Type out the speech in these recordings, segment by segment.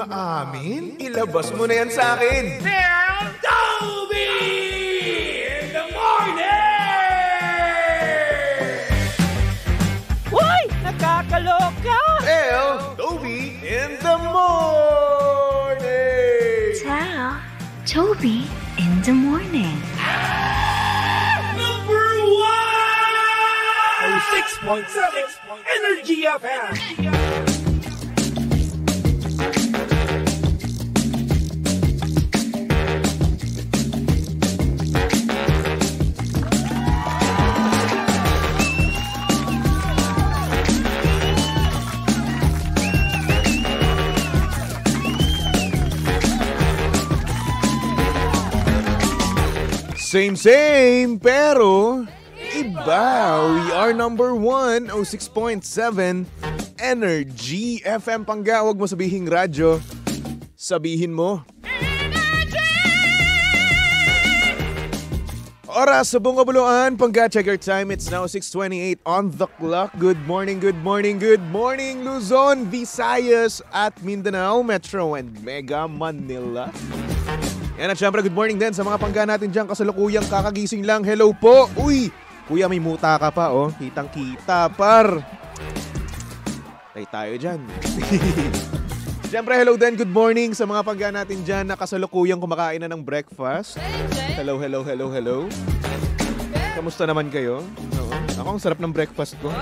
maamin? Ilabas mo na yan sa akin. Toby in the morning! Uy! Nakakaloka! Toby in the morning! Tell Toby in the morning. Number 1! 6.7 Energy FM! Same, pero iba. We are number 1, 6.7 Energy FM. Pangga, huwag mo sabihin radyo. Sabihin mo. Oras sa Bungabuluan. Pangga, check your time. It's now 6:28 on the clock. Good morning, Luzon, Visayas at Mindanao, Metro and Mega Manila. Yan at syempre, good morning din sa mga pangga natin dyan. Kasalukuyang kakagising lang. Hello po. Uy, kuya, may muta ka pa, oh. Kitang-kita, par. Tay tayo dyan. Syempre, hello din. Good morning sa mga pangga natin dyan na kasalukuyang kumakain na ng breakfast. Hello. Kamusta naman kayo? Oo. Ako, ang sarap ng breakfast ko.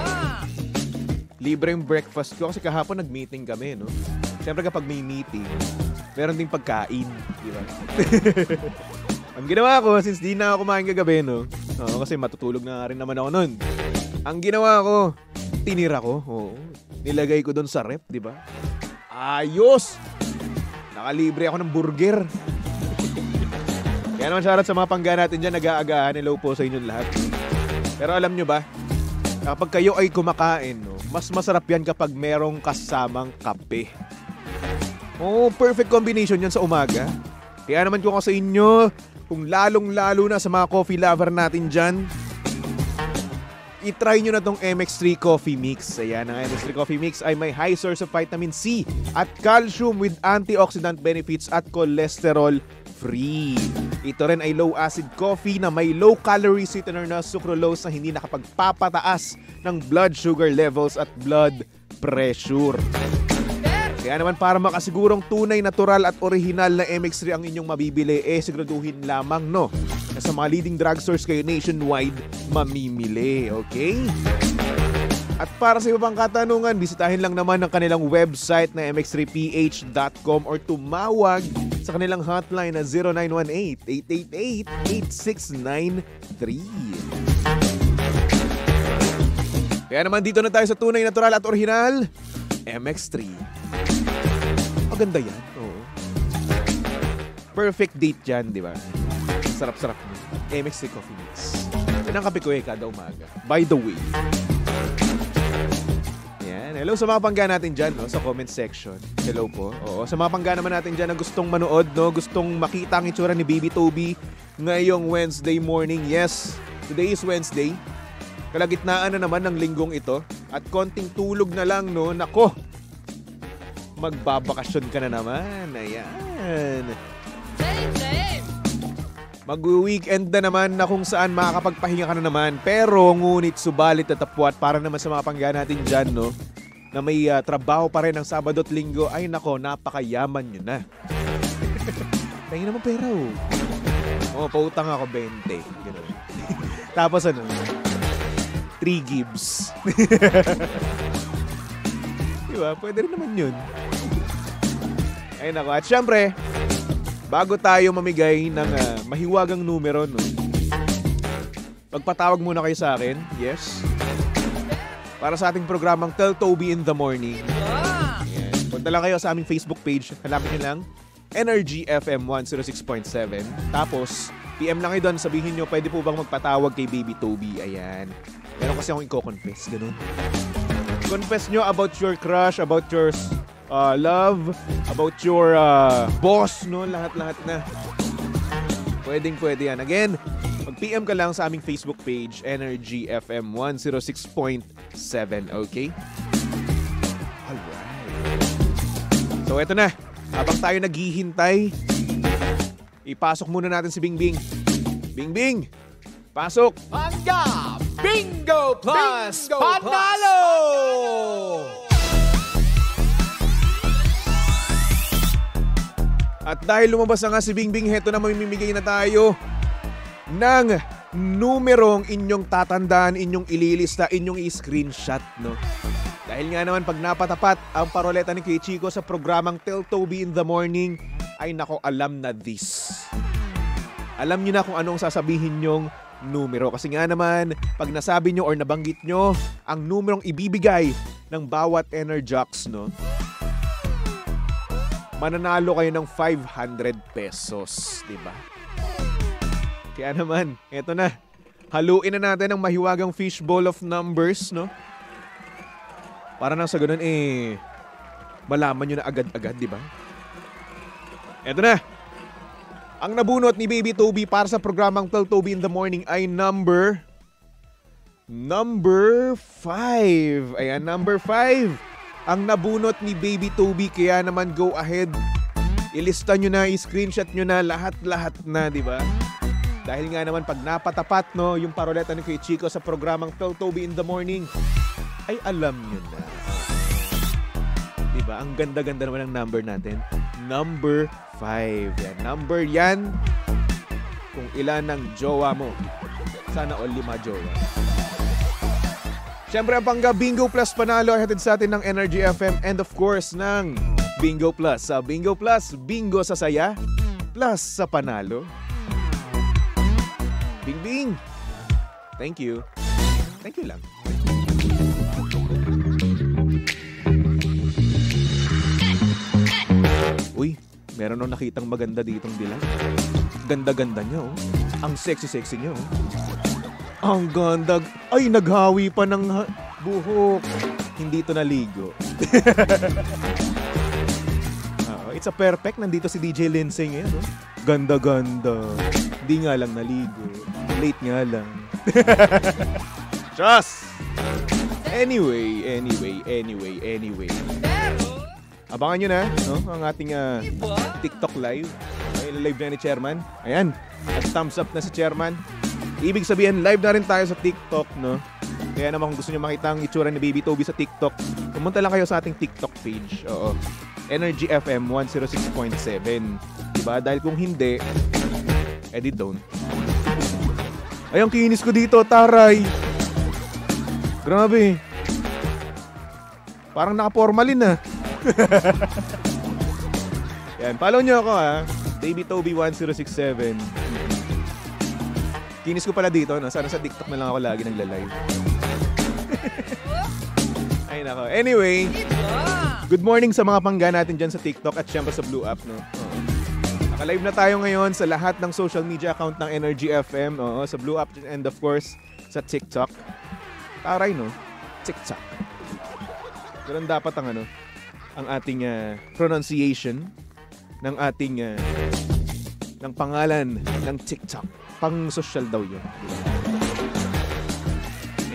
Libre yung breakfast ko kasi kahapon nag-meeting kami, no? Syempre, kapag may meeting, meron ding pagkain, di ba? Ang ginawa ko, since di na ako kumain kagabi, no? Oo, kasi matutulog na rin naman ako nun. Ang ginawa ko, tinira ko. Oo. Nilagay ko doon sa rep, di ba? Ayos! Nakalibre ako ng burger. Kaya naman shoutout sa mga pangga natin dyan, nag-aagahan. Hello po sa inyong lahat. Pero alam nyo ba, kapag kayo ay kumakain, no, mas masarap yan kapag merong kasamang kape. Oh, perfect combination yan sa umaga. Kaya naman ko sa inyo, kung lalong-lalo na sa mga coffee lover natin dyan, itry nyo na tong MX3 Coffee Mix. Ayan, ang MX3 Coffee Mix ay may high source of vitamin C at calcium with antioxidant benefits at cholesterol free. Ito rin ay low-acid coffee na may low-calorie sweetener na sucralose na hindi nakapagpapataas ng blood sugar levels at blood pressure. Kaya naman para makasigurong tunay, natural at original na MX3 ang inyong mabibili, siguraduhin lamang, no, na sa mga leading drugstores kayo nationwide mamimili, okay? At para sa iba pang katanungan, bisitahin lang naman ang kanilang website na mx3ph.com or tumawag sa kanilang hotline na 0918-888-8693. Kaya naman dito na tayo sa tunay, natural at original, MX3. Maganda yan. Oo. Perfect date dyan, di ba? Sarap-sarap mo. MX3 Coffee Mix. Yan ang kape ko kada umaga. By the way. Yan. Hello sa mga pangga natin dyan, no? Sa comment section. Hello po. Oo. Sa mga pangga naman natin dyan na gustong manood, no? Gustong makita ang itsura ni Baby Toby ngayong Wednesday morning. Yes, today is Wednesday. Kalagitnaan na naman ng linggong ito. At konting tulog na lang, no? Nako! Magbabakasyon ka na naman. Ayan. Same. Mag-weekend na naman na kung saan makakapagpahinga ka na naman. Pero ngunit subalit at tapwat para naman sa mga pangga natin dyan, no? Na may trabaho pa rin ng Sabado at Linggo. Ay nako, napakayaman nyo na. Tingin naman pera, oh. Oh, pautang ako 20. Gano'n. Tapos ano? 3 gigs. Diba? Pwede rin naman yun. Ayun ako. At syempre, bago tayo mamigay ng mahiwagang numero, no? Magpatawag muna kayo sa akin. Yes. Para sa ating programang Tell Toby in the Morning. Ayan. Punta lang kayo sa aming Facebook page. Hanapin nyo lang Energy FM 106.7. Tapos, PM lang kayo doon. Sabihin nyo, pwede po bang magpatawag kay Baby Toby? Ayan. Meron kasi akong i-confess. Ganun. Confess nyo about your crush, about your love, about your boss, no? Lahat-lahat na. Pwedeng-pwede yan. Again, mag-PM ka lang sa aming Facebook page, Energy FM 106.7, okay? Alright. So, eto na. Habang tayo naghihintay, ipasok muna natin si Bingbing. Bingbing, pasok! Pangga Bingo Plus Panalo! At dahil lumabas na nga si Bingbing, heto na mamimigay na tayo ng numerong inyong tatandaan, inyong ililista, inyong i-screenshot, no? Dahil nga naman pag napatapat ang paroleta ni Kuya Chico sa programang Tell Toby in the Morning, ay nako, alam na this. Alam nyo na kung anong sasabihin nyong numero. Kasi nga naman, pag nasabi nyo or nabanggit nyo ang numerong ibibigay ng bawat Enerjocks, no? Mananalo kayo ng 500 pesos, di ba? Kaya naman, eto na. Haluin na natin ang mahiwagang fishbowl of numbers, no? Para nang sa ganun, malaman nyo na agad-agad, di ba? Eto na. Ang nabunot ni Baby Toby para sa programang Tell Toby in the Morning ay number 5. Ayan, number 5. Ang nabunot ni Baby Toby, kaya naman go ahead. Ilista nyo na, i-screenshot nyo na, lahat-lahat na, di ba? Dahil nga naman pag napatapat, no, yung paroleta ni Kuya Chico sa programang Tell Toby in the Morning, ay alam nyo na. Di ba? Ang ganda-ganda naman ng number natin. Number 5. Yan. Number yan kung ilan ng jowa mo. Sana all 5 jowa. Siyempre, ang Pangga Bingo Plus Panalo ay hatid sa atin ng Energy FM and of course ng Bingo Plus. Sa Bingo Plus, bingo sa saya, plus sa panalo. Bing Bing! Thank you. Thank you lang. Uy, meron nung nakitang maganda ditong dilang. Ganda-ganda niya, oh. Ang sexy-sexy niya, oh. Ang ganda. Ay, naghawi pa ng buhok. Hindi ito naligo. It's a perfect. Nandito si DJ Lindsay ngayon. No? Ganda-ganda. Hindi nga lang naligo. Late nga lang. Just! Anyway. Abangan nyo na, no? Ang ating TikTok live. Ay, live na ni Chairman. Ayan. At thumbs up na si Chairman. Ibig sabihin, live na rin tayo sa TikTok, no? Kaya naman kung gusto nyo makita ang itsura ni Baby Toby sa TikTok, pumunta lang kayo sa ating TikTok page. Oo. Energy FM 106.7. Diba? Dahil kung hindi, edit don't. Ay, ang kinis ko dito, taray. Grabe. Parang naka-formalin na. Yan, follow nyo ako, ha. Baby Toby 1067. Kinis ko pala dito, no? Sana sa TikTok na lang ako lagi nagla-live. Ay, nako. Anyway, good morning sa mga pangga natin dyan sa TikTok at syempre sa Blue App, no? Naka-live na tayo ngayon sa lahat ng social media account ng Energy FM, sa Blue App and of course, sa TikTok. Taray, no? TikTok. Ganun dapat ang ating pronunciation ng ating ng pangalan ng TikTok. Pang-social daw yun.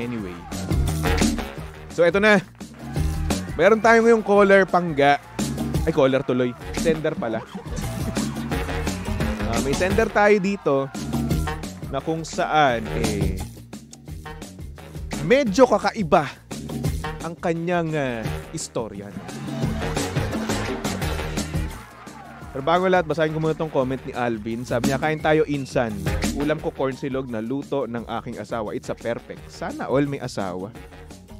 Anyway. So, eto na. Meron tayo ngayong caller, Pangga. Ay, caller tuloy. Sender pala. May sender tayo dito na kung saan, medyo kakaiba ang kanyang istorya. Pero bago lahat, basahin ko muna itong comment ni Alvin. Sabi niya, kain tayo insan. Ulam ko corn silog na luto ng aking asawa. It's a perfect. Sana all may asawa.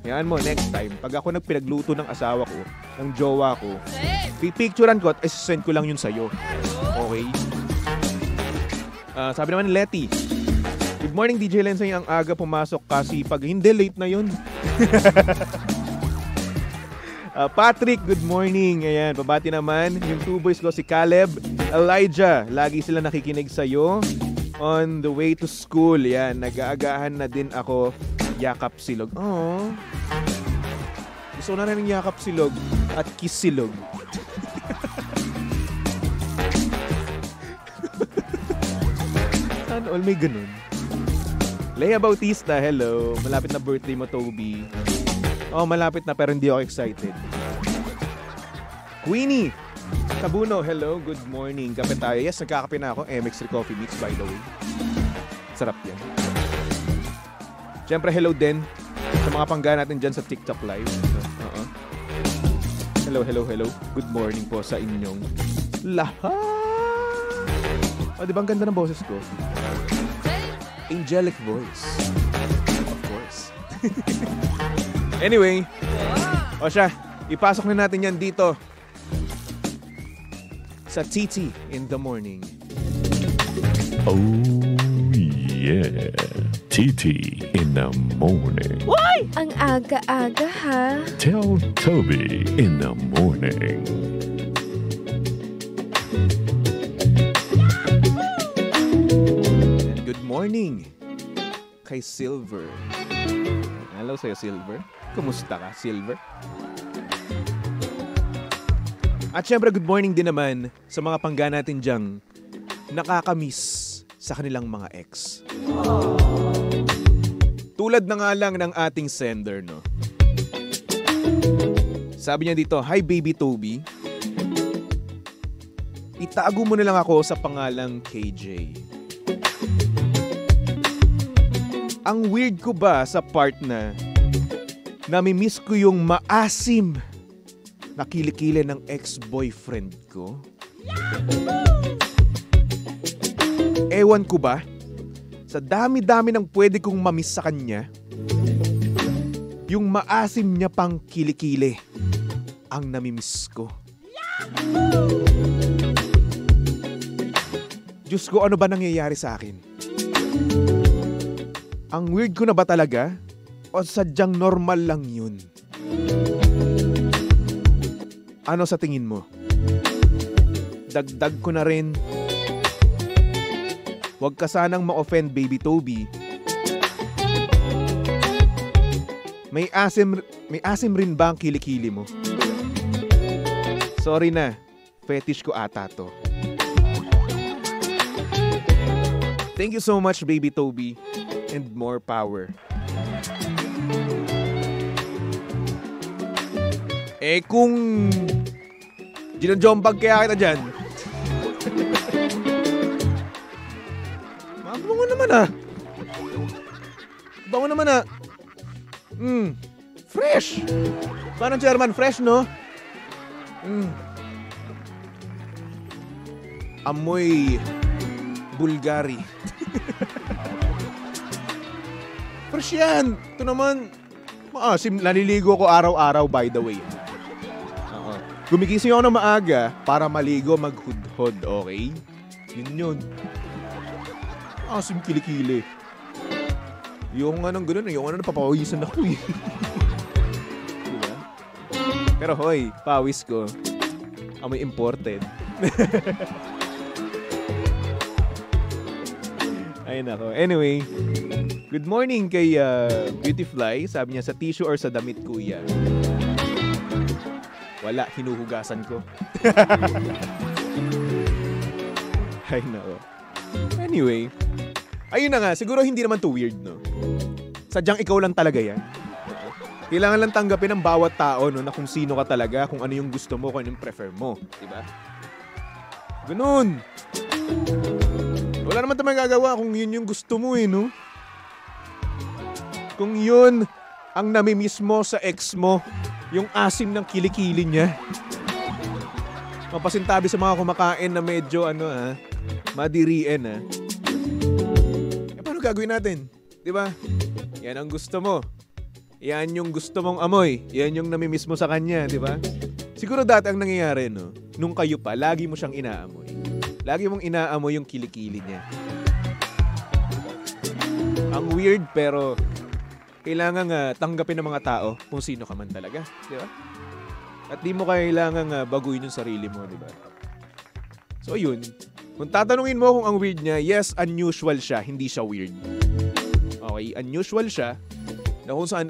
Yan mo, next time, pag ako nagpinagluto ng asawa ko, ng jowa ko, pipicturean ko at send ko lang yun sa'yo. Okay? Sabi naman ni Letty, good morning DJ Lensay, ang aga pumasok kasi pag hindi late na yun. Patrick, good morning. Ayan, pabati naman yung two boys ko, si Caleb, Elijah. Lagi sila nakikinig sa'yo on the way to school. Yan, nag-aagahan na din ako. Yakap silog. Oh. Gusto na rin ng yakap silog at kiss silog. Saan all may ganun? Leia Bautista, hello. Malapit na birthday mo, Toby. Oh, malapit na pero hindi ako excited. Queenie, Tabuno, hello, good morning. Kape tayo. Yes, nagkakape na ako. MX3 Coffee Mix, by the way. Sarap yan. Siyempre, hello din sa mga pangga natin dyan sa TikTok Live. Hello. Good morning po sa inyong lahat. O, di ba ang ganda ng boses ko? Angelic voice. Of course. Anyway, o siya, ipasok na natin yan dito sa TT in the morning. Oh yeah, TT in the morning. Why? Ang aga-aga ha. Tell Toby in the morning. And good morning kay Silver. Hello sa'yo, Silver. Kumusta ka, Silver? At syempre, good morning din naman sa mga pangga natin dyang nakakamiss sa kanilang mga ex. Tulad na nga lang ng ating sender, no? Sabi niya dito, "Hi baby Toby. Itago mo na lang ako sa pangalang KJ. Ang weird ko ba sa part na namimiss ko yung maasim na kilikili ng ex-boyfriend ko? Ewan ko ba, sa dami-dami ng pwede kong mamiss sa kanya, yung maasim niya pang kilikili ang namimiss ko. Diyos ko, ano ba nangyayari sa akin? Ang weird ko na ba talaga? O sadyang normal lang yun? Ano sa tingin mo? Dagdag ko na rin. Huwag ka sanang ma-offend, baby Toby. May asim rin ba ang kilikili mo? Sorry na, fetish ko ata to. Thank you so much, baby Toby. And more power. Eh kung ginajombag kaya kita dyan. Mabango naman ah. Bango naman ah. Fresh. Parang Chairman, fresh no? Amoy Bulgari. Fresh yan. Ito naman, maasim. Naliligo ko araw-araw by the way. Gumigising ako ng maaga para maligo, maghudhod, okay? Yun. Asim kilikili. Yung anong gano'n, yung ano napapawisan ako eh. Diba? Pero hoy, pawis ko, amoy imported. Ay nako. Anyway, good morning kay Beautyfly. Sabi niya, sa tissue or sa damit, kuya? Wala, hinuhugasan ko. Ay nako. Anyway, ayun na nga, siguro hindi naman too weird, no? Sadyang ikaw lang talaga yan. Kailangan lang tanggapin ng bawat tao, no, na kung sino ka talaga, kung ano yung gusto mo, kung ano yung prefer mo. Diba? Ganun. Wala naman tayong magagawa kung yun yung gusto mo eh, no? Kung yun ang namimiss mo sa ex mo, yung asim ng kilikili niya. Mapasintabi sa mga kumakain na medyo madiriin eh, paano gagawin natin? Diba? Yan ang gusto mo. Yan yung gusto mong amoy. Yan yung namimiss mo sa kanya, diba? Siguro dati ang nangyayari, no? Nung kayo pa, lagi mo siyang inaamoy. Lagi mong inaamoy yung kilikili niya. Ang weird pero kailangan tanggapin ng mga tao kung sino ka man talaga, di ba? At di mo kailangan baguhin yung sarili mo, di ba? So yun, kung tatanungin mo kung ang weird niya, yes, unusual siya, hindi siya weird. Okay, unusual siya na kung saan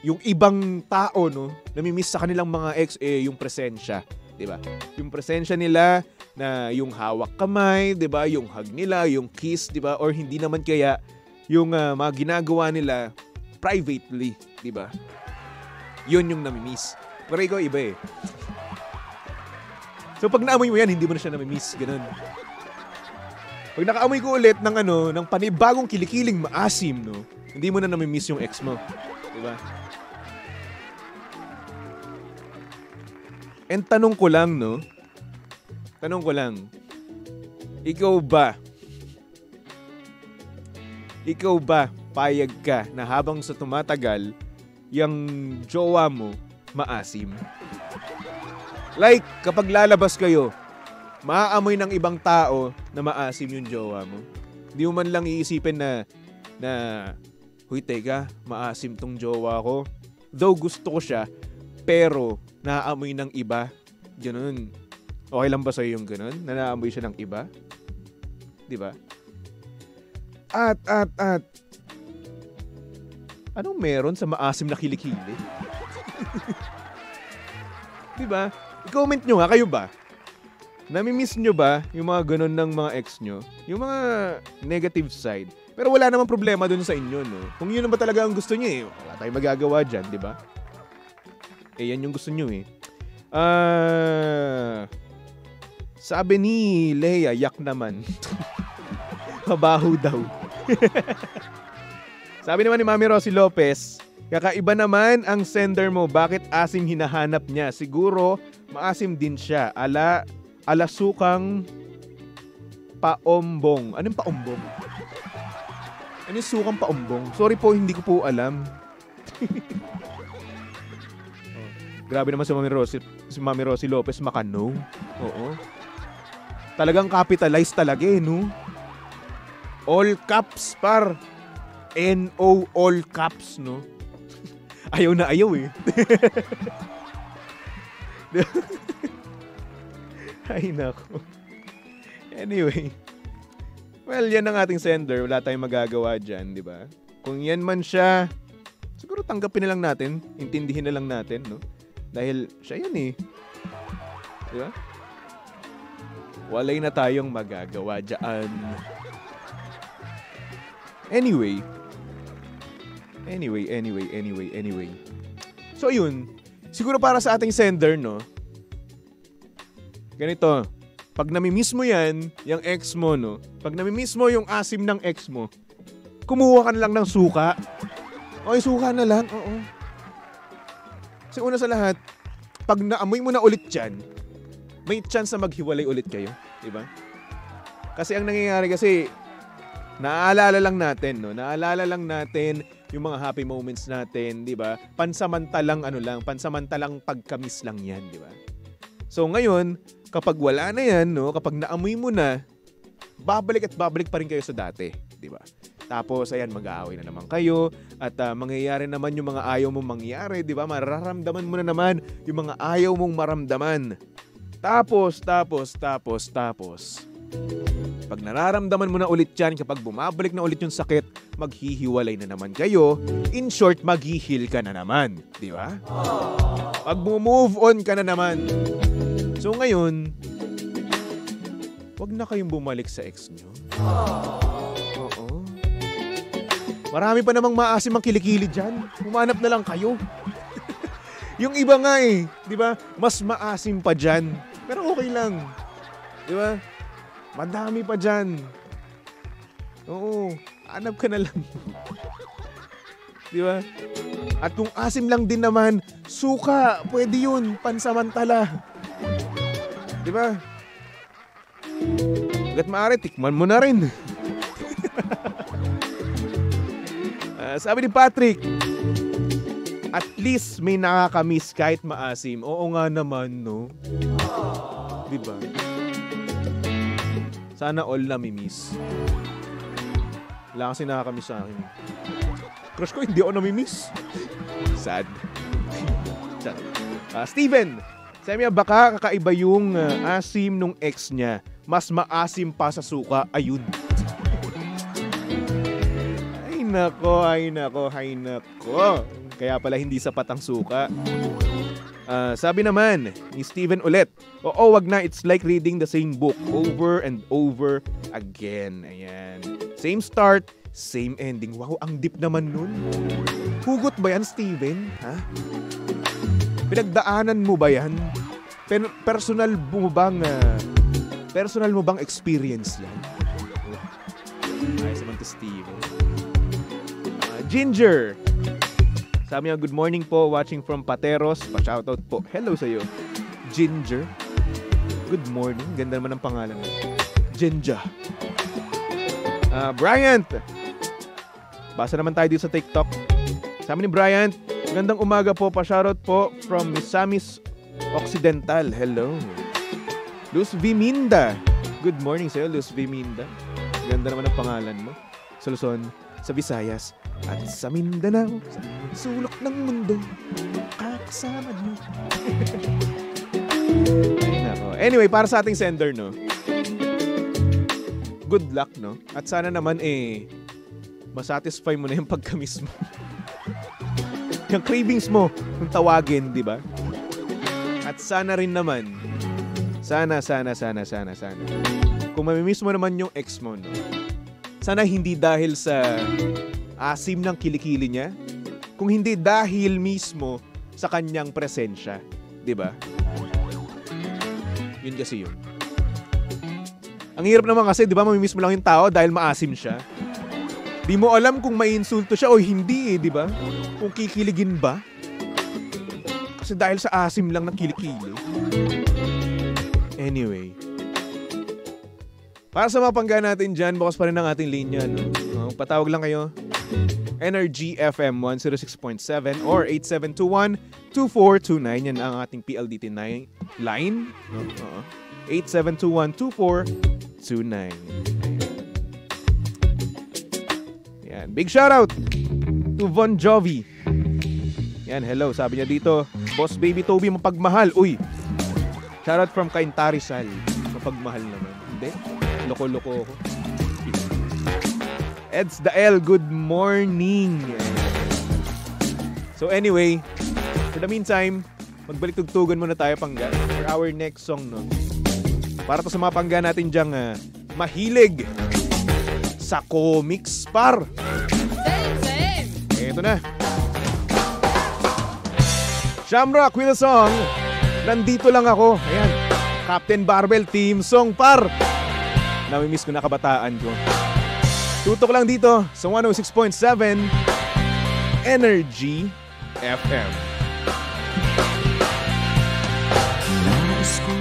yung ibang tao, no, namimiss sa kanilang mga ex yung presensya, di ba? Yung presensya nila na yung hawak kamay, di ba? Yung hug nila, yung kiss, di ba? Or hindi naman kaya yung mga ginagawa nila privately, di ba? Yun yung namimiss. Pero ikaw iba eh. So pag naamoy mo yan, hindi mo na siya namimiss. Ganun. Pag nakaamoy ko ulit ng panibagong kilikiling maasim, no? Hindi mo na namimiss yung ex mo. Diba? And tanong ko lang, no? Tanong ko lang. Ikaw ba payag ka na habang sa tumatagal, yung jowa mo maasim? Like, kapag lalabas kayo, maaamoy ng ibang tao na maasim yung jowa mo. Hindi mo man lang iisipin na huy, teka, maasim tong jowa ko. Though gusto ko siya, pero naaamoy ng iba. Ganun. Okay lang ba sa'yo yung ganun? Na naamoy siya ng iba? Diba? At. Anong meron sa maasim na kilikili? Diba? I-comment nyo nga, kayo ba? Namimiss nyo ba yung mga ganun ng mga ex nyo? Yung mga negative side. Pero wala namang problema dun sa inyo, no? Kung yun ba talaga ang gusto nyo, wala tayong magagawa dyan, di ba? Yan yung gusto nyo, sabi ni Leia, yak naman. Mabaho daw. Sabi naman ni Mami Rosie Lopez, kakaiba naman ang sender mo. Bakit asim hinahanap niya? Siguro, maasim din siya. Alasukang paombong. Anong paombong? Ano yung sukang paombong? Sorry po, hindi ko po alam. Grabe naman si Mami Rosie Lopez makano. Oo. Talagang capitalized talaga no? All caps par. N-O all caps, no? Ayaw na ayaw Ay nako. Anyway. Well, yan ang ating sender. Wala tayong magagawa dyan, di ba? Kung yan man siya, siguro tanggapin na lang natin. Intindihin na lang natin, no? Dahil siya yun Di ba? Walay na tayong magagawa dyan. Anyway. So yun, siguro para sa ating sender, no? Ganito, pag namimiss mo yan, yung ex mo, no? Pag namimiss mo yung asim ng ex mo, kumuha ka na lang ng suka. Okay, suka na lang, oo. Kasi una sa lahat, pag naamoy mo na ulit yan, may chance na maghiwalay ulit kayo, diba? Kasi ang nangyayari kasi, naalala lang natin, no? Naalala lang natin yung mga happy moments natin, 'di ba? Pansamantalang pansamantalang pagkamis lang 'yan, 'di ba? So ngayon, kapag wala na 'yan, no? Kapag naamoy mo na, babalik pa rin kayo sa dati, 'di ba? Tapos ayan, mag-aaway na naman kayo at mangyayari naman yung mga ayaw mong mangyari, 'di ba? Mararamdaman mo na naman yung mga ayaw mong maramdaman. Tapos pag nararamdaman mo na ulit yan, kapag bumabalik na ulit yung sakit, maghihiwalay na naman kayo. In short, maghihil ka na naman. Di ba? Pag move on ka na naman. So ngayon, wag na kayong bumalik sa ex nyo. Oo. Marami pa namang maasim ang kilikili dyan. Humanap na lang kayo. Yung iba nga di ba? Mas maasim pa dyan. Pero okay lang. Di ba? Madami pa dyan. Oo. Hanap ka na lang. Di ba? At kung asim lang din naman, suka. Pwede yun. Pansamantala. Di ba? Hanggat maaari, tikman mo na rin. Sabi ni Patrick, at least may nakakamiss kahit maasim. Oo nga naman, no? Di ba? Sana all namimiss. Wala kasi nakakamiss sa akin. Crush ko, hindi ako namimiss. Sad. Steven, sabi niya, baka kakaiba yung asim nung ex niya. Mas maasim pa sa suka. Ayun. Ay nako. Kaya pala hindi sapat ang suka. Sabi naman ni Steven ulit, oo, wag na, it's like reading the same book over and over again. Ayan. Same start, same ending. Wow, ang deep naman nun. Hugot ba yan, Steven? Ha? Pinagdaanan mo ba yan? personal mo bang experience yan? Ayos naman to Steve. Ginger. Sabi niya, good morning po, watching from Pateros. Pa-shoutout po. Hello sa'yo. Ginger. Good morning. Ganda naman ang pangalan mo. Ginger. Bryant. Basa naman tayo dito sa TikTok. Sabi ni Bryant, gandang umaga po. Pa-shoutout po from Miss Samis Occidental. Hello. Luz Viminda. Good morning sa'yo, Luz Viminda. Ganda naman ang pangalan mo. Sa Luzon, sa Visayas, at sa Mindanao, sa sulok ng mundo, kakasama mo. Anyway, para sa ating sender, no? Good luck, no? At sana naman, masatisfy mo na yung pagkamis mo. Yung cravings mo, yung tawagin, di ba? At sana rin naman, sana. Kung mamimiss mo naman yung ex mo, no? Sana hindi dahil sa asim ng kilikili niya, kung hindi dahil mismo sa kanyang presensya. Diba? Yun kasi yun. Ang hirap naman kasi, diba, mamimiss mo lang yung tao dahil maasim siya. Di mo alam kung may insulto siya o hindi, diba? Kung kikiligin ba? Kasi dahil sa asim lang ng kilikili. Anyway. Para sa mga pangga natin dyan, bukas pa rin ang ating linya. No? Patawag lang kayo. Energy FM 106.7 or 8721-2429. Yan ang ating PLDT line. No? 8721-2429. Yan. Big shoutout to Von Jovi. Yan, hello. Sabi niya dito, Boss Baby Toby, mapagmahal. Uy, shoutout from Cainta Rizal. Mapagmahal naman. Hindi? Loko-loko ako. Eds Dael, good morning. So anyway, for the meantime, magbalik tugtugan muna tayo, pangga, for our next song, no? Para to sa mga pangga natin dyang mahilig sa comics, par. Same. Eto na. Shamrock with a song. Nandito lang ako. Ayan. Captain Barbell theme song, par. Namimiss ko na kabataan ko. Tutok lang dito sa 106.7 Energy FM. Nais ko